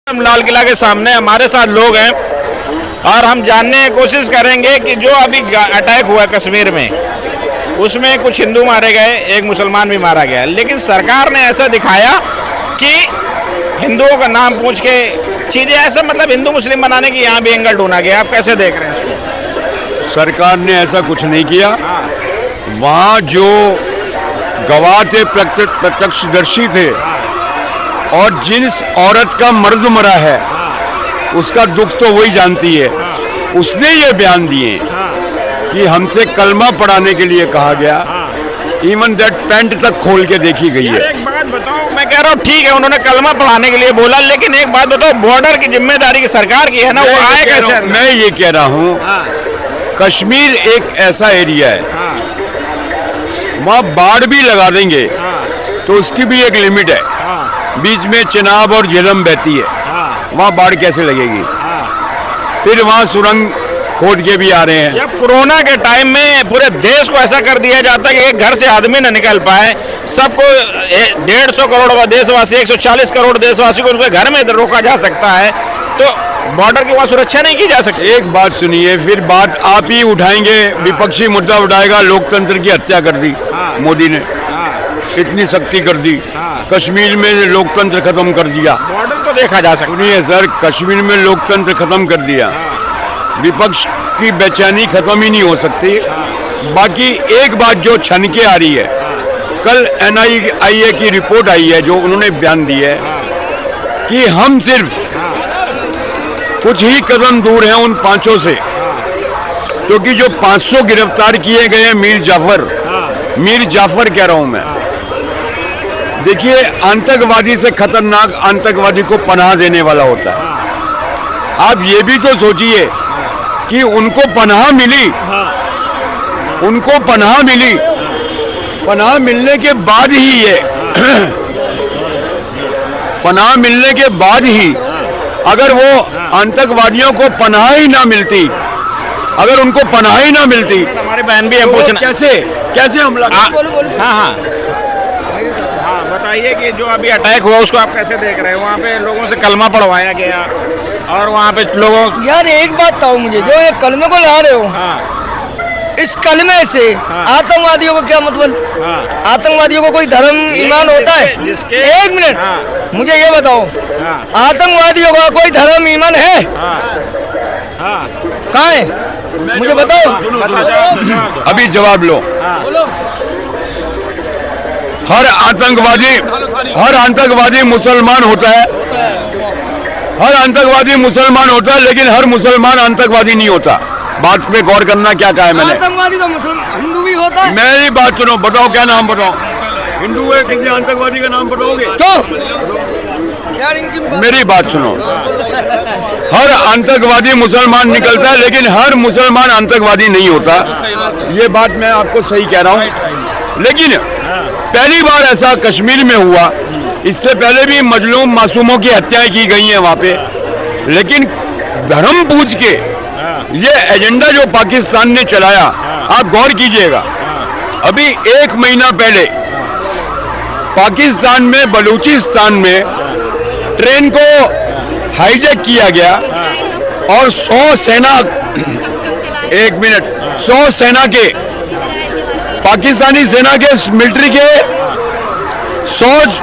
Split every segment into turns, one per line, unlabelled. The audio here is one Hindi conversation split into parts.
हम लाल किला के सामने, हमारे साथ लोग हैं और हम जानने की कोशिश करेंगे कि जो अभी अटैक हुआ कश्मीर में, उसमें कुछ हिंदू मारे गए, एक मुसलमान भी मारा गया, लेकिन सरकार ने ऐसा दिखाया कि हिंदुओं का नाम पूछ के चीजें, ऐसा मतलब हिंदू मुस्लिम बनाने की यहाँ भी एंगल ढूंढा गया। आप कैसे देख रहे हैं इसको?
सरकार ने ऐसा कुछ नहीं किया। वहाँ जो गवाह थे, प्रत्यक्षदर्शी थे, और जिस औरत का मर्द मरा है उसका दुख तो वही जानती है। उसने ये बयान दिए कि हमसे कलमा पढ़ाने के लिए कहा गया, इवन दैट पैंट तक खोल के देखी गई है।
एक बात बताओ, मैं कह रहा हूँ ठीक है उन्होंने कलमा पढ़ाने के लिए बोला, लेकिन एक बात बताओ, बॉर्डर की जिम्मेदारी की सरकार की है ना, वो आए कैसे?
मैं ये कह रहा हूँ, कश्मीर एक ऐसा एरिया है, वहाँ बाढ़ भी लगा देंगे तो उसकी भी एक लिमिट है। बीच में चिनाब और झेलम बहती है, वहाँ बाढ़ कैसे लगेगी? फिर वहाँ सुरंग खोद के भी आ रहे हैं।
जब कोरोना के टाइम में पूरे देश को ऐसा कर दिया जाता है कि एक घर से आदमी न निकल पाए, सबको 150 करोड़ का देशवासी, 140 करोड़ देशवासी को उनके घर में रोका जा सकता है, तो बॉर्डर की वहाँ सुरक्षा नहीं की जा सकती।
एक बात सुनिए, फिर बात आप ही उठाएंगे, विपक्षी मुद्दा उठाएगा, लोकतंत्र की हत्या कर दी मोदी ने, इतनी सख्ती कर दी, कश्मीर में लोकतंत्र खत्म कर दिया।
बॉर्डर तो देखा जा सकता है।
सुनिए सर, कश्मीर में लोकतंत्र खत्म कर दिया, विपक्ष की बेचैनी खत्म ही नहीं हो सकती। बाकी एक बात जो छन के आ रही है, कल NIA की रिपोर्ट आई है, जो उन्होंने बयान दी है कि हम सिर्फ कुछ ही कदम दूर हैं उन 500 से, क्योंकि जो 500 गिरफ्तार किए गए हैं, मीर जाफर कह रहा हूं मैं। देखिए, आतंकवादी से खतरनाक आतंकवादी को पनाह देने वाला होता है। आप ये भी तो सोचिए कि उनको पनाह मिली, पनाह मिलने के बाद ही ये पनाह मिलने के बाद ही अगर वो आतंकवादियों को पनाह ही ना मिलती, अगर उनको पनाह ही ना मिलती,
हमारे बहन भी हम पूछना
कैसे हमला?
हाँ, बताइए कि जो अभी अटैक हुआ उसको आप कैसे देख रहे हैं? वहाँ पे लोगों से कलमा पढ़वाया गया और वहाँ पे लोगों,
यार एक बात बताओ मुझे, जो ये कलमे को ला रहे हो, इस कलमे से आतंकवादियों को क्या मतलब? आतंकवादियों को कोई धर्म ईमान होता है? एक मिनट, मुझे ये बताओ, आतंकवादियों का कोई धर्म ईमान है? कहाँ है? मुझे बताओ।
अभी जवाब लो। हर आतंकवादी मुसलमान होता है, हर आतंकवादी मुसलमान होता है, लेकिन हर मुसलमान आतंकवादी नहीं होता। बात पे गौर करना, क्या कहा है मैंने?
आतंकवादी तो मुसलमान हिंदू भी होता है।
मेरी बात सुनो, बताओ क्या नाम बताओ? हिंदू है, किसी आतंकवादी का नाम बताओगे?
तो यार इनकी
मेरी बात सुनो, हर आतंकवादी मुसलमान निकलता है, लेकिन हर मुसलमान आतंकवादी नहीं होता। ये बात मैं आपको सही कह रहा हूँ। लेकिन पहली बार ऐसा कश्मीर में हुआ, इससे पहले भी मजलूम मासूमों की हत्याएं की गई हैं वहां पे, लेकिन धर्म पूछ के ये एजेंडा जो पाकिस्तान ने चलाया, आप गौर कीजिएगा। अभी 1 महीना पहले पाकिस्तान में बलूचिस्तान में ट्रेन को हाईजैक किया गया और 100 सेना, 1 मिनट, 100 सेना के, पाकिस्तानी सेना के मिलिट्री के 100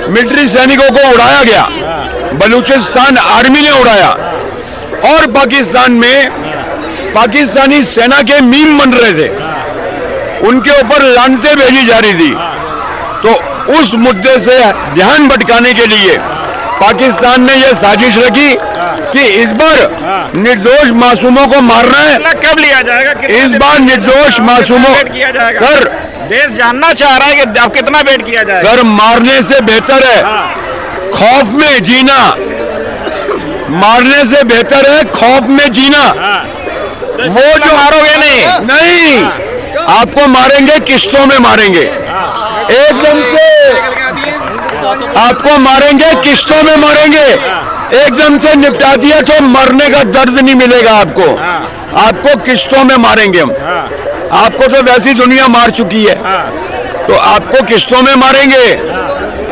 मिलिट्री सैनिकों को उड़ाया गया, बलूचिस्तान आर्मी ने उड़ाया। और पाकिस्तान में पाकिस्तानी सेना के मीम बन रहे थे, उनके ऊपर लानतें भेजी जा रही थी। तो उस मुद्दे से ध्यान भटकाने के लिए पाकिस्तान ने यह साजिश रखी कि इस बार निर्दोष मासूमों को मारना है।
कब लिया जाएगा?
इस बार निर्दोष मासूमों, सर
देश जानना चाह रहा है कि अब कितना वेट किया जाएगा?
सर, मारने से बेहतर है खौफ में जीना, मारने से बेहतर है खौफ में जीना। वो जो
मारोगे नहीं,
आपको मारेंगे, किश्तों में मारेंगे, एकदम से आपको मारेंगे, किश्तों में मारेंगे, एकदम से निपटा दिया तो मरने का दर्द नहीं मिलेगा आपको, आपको किश्तों में मारेंगे हम। आपको तो वैसी दुनिया मार चुकी है, तो आपको किश्तों में मारेंगे,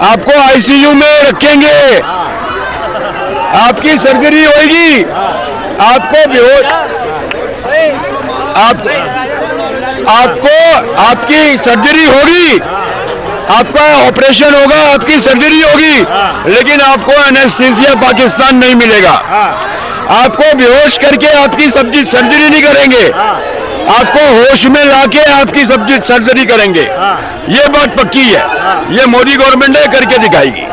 आपको ICU में रखेंगे, आपकी सर्जरी होगी, आपको बेहोश, आपको आपकी सर्जरी होगी, आपका ऑपरेशन होगा, आपकी सर्जरी होगी, लेकिन आपको एनेस्थीसिया पाकिस्तान नहीं मिलेगा। आपको बेहोश करके आपकी सर्जरी नहीं करेंगे, आपको होश में लाके आपकी सर्जरी करेंगे। ये बात पक्की है, ये मोदी गवर्नमेंट है, करके दिखाएगी।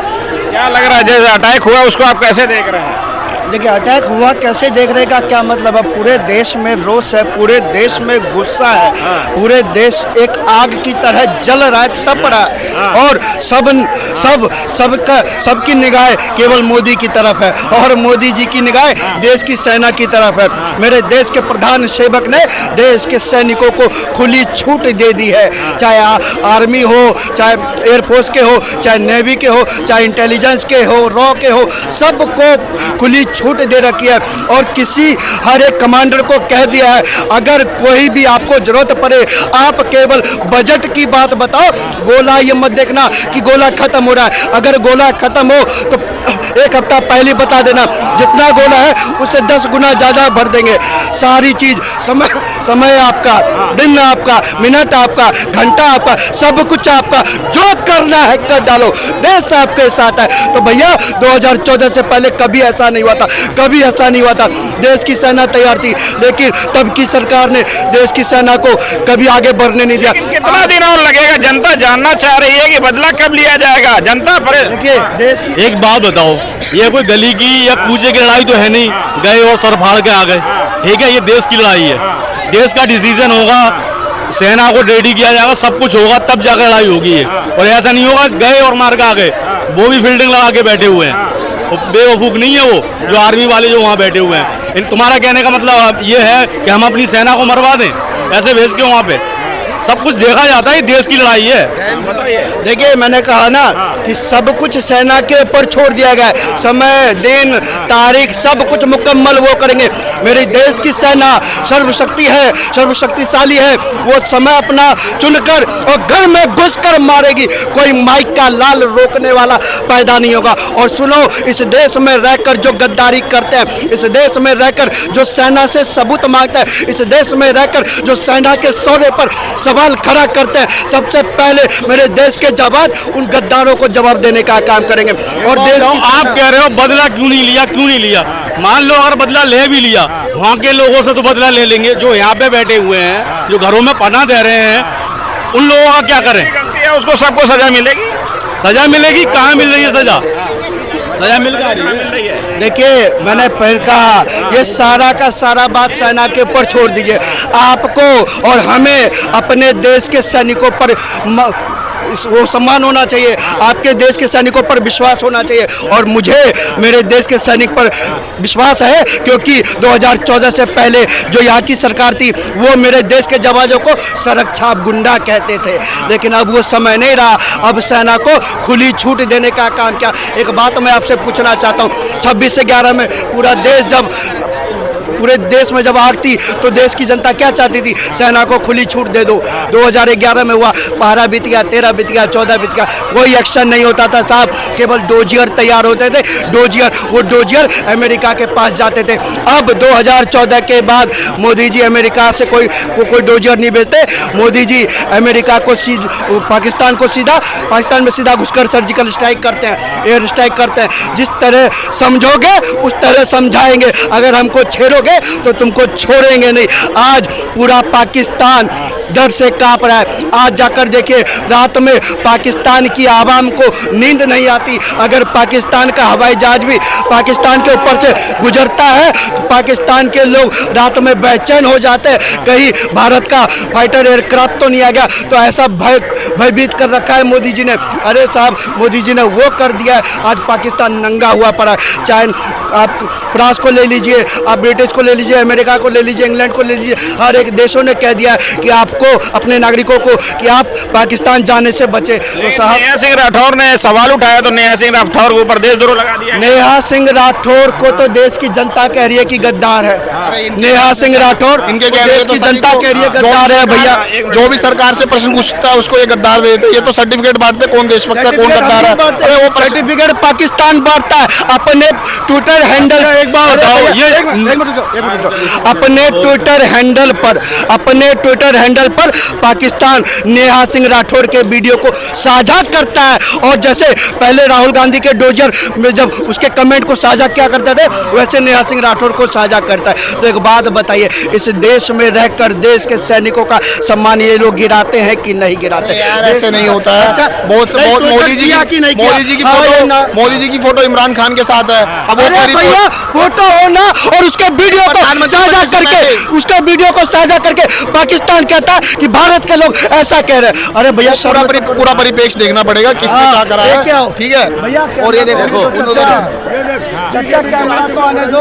क्या लग रहा है जैसे अटैक हुआ उसको आप कैसे देख रहे हैं?
देखिए, अटैक हुआ कैसे देख रहे का क्या मतलब है? पूरे देश में रोष है, पूरे देश में गुस्सा है, पूरे देश एक आग की तरह जल रहा है, तप रहा है, और सबकी निगाह केवल मोदी की तरफ है, और मोदी जी की निगाह देश की सेना की तरफ है। मेरे देश के प्रधान सेवक ने देश के सैनिकों को खुली छूट दे दी है, चाहे आर्मी हो, चाहे एयरफोर्स के हो, चाहे नेवी के हो, चाहे इंटेलिजेंस के हो, रॉ के हो, सबको खुली छूट दे रखी है। और हर एक कमांडर को कह दिया है, अगर कोई भी आपको जरूरत पड़े, आप केवल बजट की बात बताओ, गोला ये मत देखना कि गोला खत्म हो रहा है। अगर गोला खत्म हो तो एक हफ्ता पहले बता देना, जितना गोला है उससे 10 गुना ज्यादा भर देंगे। सारी चीज समय आपका, दिन आपका, मिनट आपका, घंटा आपका, सब कुछ आपका, जो करना है कर डालो, देश आपके साथ है। तो भैया 2014 से पहले कभी ऐसा नहीं हुआ था, कभी ऐसा नहीं हुआ था। देश की सेना तैयार थी, लेकिन तब की सरकार ने देश की सेना को कभी आगे बढ़ने नहीं दिया।
कितना दिन और लगेगा? जनता जानना चाह रही है कि बदला कब लिया जाएगा। जनता पर
देखिए, देश की
एक बात बताओ, ये कोई गली की या कूचे की लड़ाई तो है नहीं, गए और सर फाड़ के आ गए, ठीक है? ये देश की लड़ाई है, देश का डिसीजन होगा, सेना को रेडी किया जाएगा, सब कुछ होगा, तब जाकर लड़ाई होगी ये। और ऐसा नहीं होगा गए और मार के आ गए, वो भी फील्डिंग लगा के बैठे हुए हैं, बेवकूफ नहीं है वो जो आर्मी वाले जो वहाँ बैठे हुए हैं। तुम्हारा कहने का मतलब ये है कि हम अपनी सेना को मरवा दें, ऐसे भेज के वहाँ पे? सब कुछ देखा जाता है, देश की लड़ाई है।
देखिए, मैंने कहा ना कि सब कुछ सेना के ऊपर छोड़ दिया गया है, समय, दिन, तारीख, सब कुछ मुकम्मल वो करेंगे। मेरे देश की सेना सर्वशक्ति है, सर्वशक्तिशाली है, वो समय अपना चुनकर और घर में घुसकर मारेगी। कोई माइक का लाल रोकने वाला पैदा नहीं होगा। और सुनो, इस देश में रहकर जो गद्दारी करते हैं, इस देश में रहकर जो सेना से सबूत मांगते हैं, इस देश में रहकर जो सेना के सौदे पर सवाल खड़ा करते हैं, सबसे पहले मेरे देश के जवान उन गद्दारों को जवाब देने का काम करेंगे। और देश
आप कह रहे हो बदला क्यों नहीं लिया, क्यों नहीं लिया? मान लो अगर बदला ले भी लिया, वहाँ के लोगों से तो बदला ले लेंगे, जो यहाँ पे बैठे हुए हैं, जो घरों में पनाह दे रहे हैं, उन लोगों का क्या करें?
गलती है उसको, सबको सजा मिलेगी।
सजा मिलेगी? कहाँ मिल रही है सजा? सजा मिल रही है।
देखिए, मैंने पहले कहा, ये सारा का सारा बात सेना के ऊपर छोड़ दीजिए। आपको और हमें अपने देश के सैनिकों पर वो सम्मान होना चाहिए, आपके देश के सैनिकों पर विश्वास होना चाहिए। और मुझे मेरे देश के सैनिक पर विश्वास है, क्योंकि 2014 से पहले जो यहाँ की सरकार थी, वो मेरे देश के जवानों को सड़क छाप गुंडा कहते थे। लेकिन अब वो समय नहीं रहा, अब सेना को खुली छूट देने का काम किया। एक बात मैं आपसे पूछना चाहता हूँ, 26 से 11 में पूरे देश में जब आग थी तो देश की जनता क्या चाहती थी? सेना को खुली छूट दे दो। 2011 में हुआ, 12 बीत गया, 13 बीत गया, 14 बीत गया, कोई एक्शन नहीं होता था साहब। केवल डोजियर तैयार होते थे, वो डोजियर अमेरिका के पास जाते थे। अब 2014 के बाद मोदी जी अमेरिका से कोई डोजियर नहीं भेजते। मोदी जी अमेरिका को पाकिस्तान में सीधा घुसकर सर्जिकल स्ट्राइक करते हैं, एयर स्ट्राइक करते हैं। जिस तरह समझोगे उस तरह समझाएंगे, अगर हमको छेड़ोगे तो तुमको छोड़ेंगे नहीं। आज पूरा पाकिस्तान डर से कांप रहा है। आज जाकर देखिए, रात में पाकिस्तान की आवाम को नींद नहीं आती। अगर पाकिस्तान का हवाई जहाज भी पाकिस्तान के ऊपर से गुजरता है तो पाकिस्तान के लोग रात में बेचैन हो जाते हैं, कहीं भारत का फाइटर एयरक्राफ्ट तो नहीं आ गया। तो ऐसा भयभीत कर रखा है मोदी जी ने। अरे साहब, मोदी जी ने वो कर दिया है, आज पाकिस्तान नंगा हुआ पड़ा है। चाहे आप फ्रांस को ले लीजिए, आप ब्रिटिश को ले लीजिए, अमेरिका को ले लीजिए, इंग्लैंड को ले लीजिए, हर एक देशों ने कह दिया कि आपको को, अपने नागरिकों को कि आप पाकिस्तान जाने से बचे। तो साहब
नेहा सिंह राठौर ने सवाल उठाया तो नेहा सिंह राठौर के ऊपर देशद्रोह लगा दिया।
नेहा सिंह राठौर को तो देश की जनता कह रही है कि गद्दार है। नेहा सिंह राठौर
इनके
देश की जनता कह रही है गद्दार है। भैया
जो भी सरकार से प्रश्न पूछता है उसको ये गद्दार देते हैं। ये तो सर्टिफिकेट बांटते कौन देशभक्त है कौन गद्दार है। अरे वो
सर्टिफिकेट पाकिस्तान बांटता है अपने ट्विटर हैंडल। एक बार बताओ ये अपने ट्विटर हैंडल पर पाकिस्तान नेहा सिंह राठौर के वीडियो को साझा करता है। और जैसे पहले राहुल गांधी के डोजर में जब उसके कमेंट को साझा क्या करते थे, वैसे नेहा सिंह राठौर को साझा करता है। तो एक बात बताइए, इस देश में रहकर देश के सैनिकों का सम्मान ये लोग गिराते हैं कि नहीं गिराते?
ऐसे नहीं होता है। बहुत मोदी जी की फोटो इमरान खान के साथ है। अब वो
भैया फोटो होना और उसके वीडियो को साझा करके पाकिस्तान कहता है कि भारत के लोग ऐसा कह रहे हैं। अरे भैया
पूरा परिप्रेक्ष्य देखना पड़ेगा किसने क्या करा है, ठीक है। और ये देखो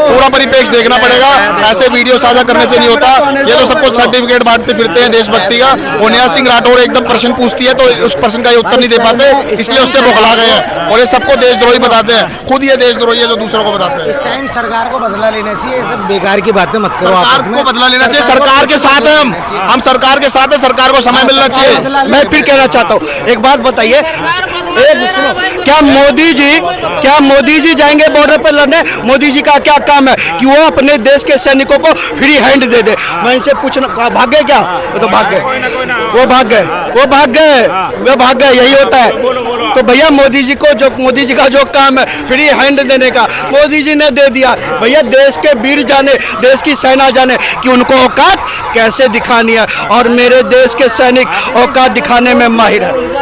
पूरा परिप्रेक्ष्य देखना पड़ेगा। ऐसे वीडियो साझा करने से नहीं होता। ये तो सबको सर्टिफिकेट बांटते फिरते हैं देशभक्ति का। और नेहा सिंह राठौर एकदम प्रश्न पूछती है तो उस प्रश्न का ये उत्तर नहीं दे पाते, इसलिए उससे बौखला गए हैं। और ये सबको देशद्रोही बताते हैं। खुद ये देशद्रोही है जो दूसरों को बताते हैं।
इस टाइम सरकार को बदला लेना चाहिए। ये सब बेकार की बातें मत करो।
सरकार को बदला लेना चाहिए। सरकार के साथ है हम सरकार के साथ है। सरकार को समय मिलना चाहिए।
मैं फिर कहना चाहता हूँ, एक बात बताइए, क्या मोदी जी जाएंगे बॉर्डर पर लड़ने? मोदी जी का क्या काम है कि वो अपने देश के सैनिकों को फ्री हैंड दे दे? मैं इनसे पूछना, भाग गए क्या? वो तो भाग गए, यही होता है। तो भैया मोदी जी का जो काम है फ्री हैंड देने का, मोदी जी ने दे दिया। भैया देश के वीर जाने, देश की सेना जाने कि उनको औकात कैसे दिखानी है। और मेरे देश के सैनिक औकात दिखाने में माहिर है।